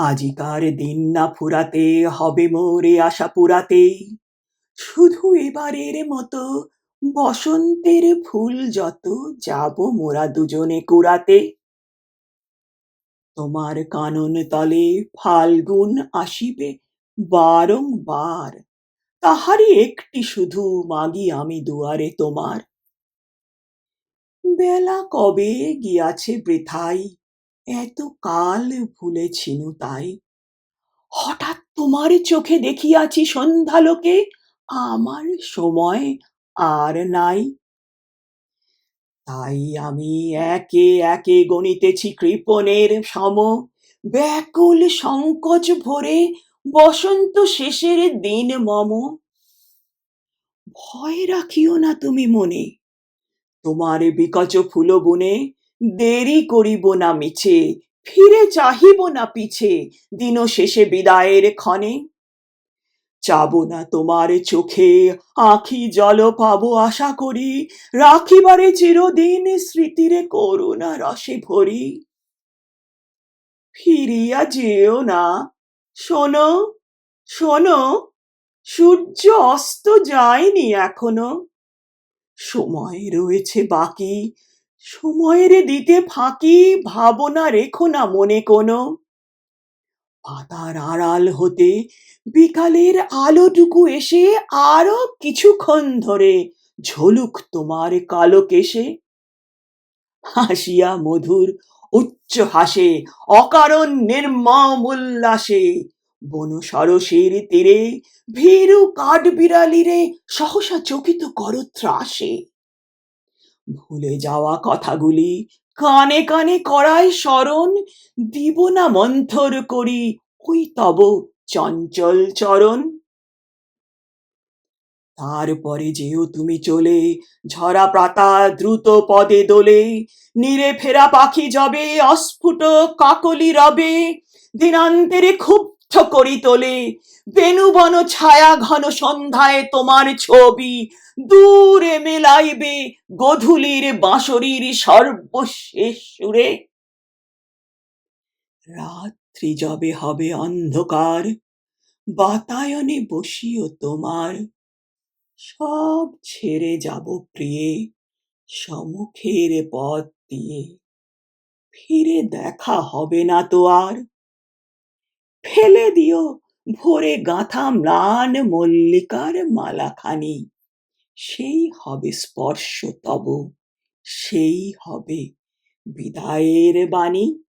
আজিকার দিন না ফুরাতে হবে মোরে আশা পুরাতে, শুধু এবারের মতো বসন্তের ফুল যত যাব মোরা দুজনে কুড়াতে। তোমার কানন তলে ফাল্গুন আসিবে বারংবার, তাহারই একটি শুধু মাগি আমি দুয়ারে তোমার। বেলা কবে গিয়াছে বৃথাই, এত কাল ভুলেছিনু তাই। হঠাৎ তোমার চোখে দেখিয়াছি সন্ধ্যালোকে, আমার সময় আর নাই। তাই আমি একে একে গণিতেছি কৃপণের সম, ব্যাকুল সংকোচ ভরে বসন্ত শেষের দিন মম। ভয় রাখিও না তুমি মনে, তোমার বিকচ ফুল বনে দেরি করিব না মিছে, ফিরে চাহিব না পিছে দিন শেষে বিদায়ের ক্ষণে। যাব না তোমার চোখে আঁখি জল পাবো আশা করি, রাখিবারে চিরদিন স্মৃতিরে করুণা রসে ভরি। ফিরিয়া যেও না, শোনো শোনো, সূর্য অস্ত যায়নি এখনো। সময় রয়েছে বাকি, সময়ের দিতে ফাঁকি, ভাবনা রেখো না মনে কোনো। পাতার আড়াল হতে বিকালের আলোটুকু এসে আরো কিছুক্ষণ ধরে ঝলুক তোমার কালো কেশে। হাসিয়া মধুর উচ্চ হাসে অকারণ নির্মম উল্লাসে, বন সরসের তীরে ভীরু কাঠবিড়ালিরে সহসা চকিত করো ত্রাসে। ভুলে যাওয়া কথাগুলি কানে কানে করায় স্মরণ, দিব না মন্থর করি ওই তব চঞ্চল চরণ। তারপরে যেও তুমি চলে, ঝরা পাতা দ্রুত পদে দোলে, নীরে ফেরা পাখি যবে অস্ফুট কাকলি রবে, দিনান্তেরে ক্ষুব্ধ করি তোলে বেণুবন ছায়া ঘন সন্ধ্যায় তোমার ছবি দূরে মেলাইবে গধূলির বাঁশরীর সর্বশেষ সুরে। রাত্রি যবে হবে অন্ধকার, বাতায়নে বসিও তোমার, সব ছেড়ে যাব প্রিয়ে সম্মুখের পথ দিয়ে, ফিরে দেখা হবে না তো আর। ফেলে দিও ভোরে গাঁথা ম্লান মল্লিকার মালাখানি, সেই হবে স্পর্শ তব, সেই হবে বিদায়ের বাণী।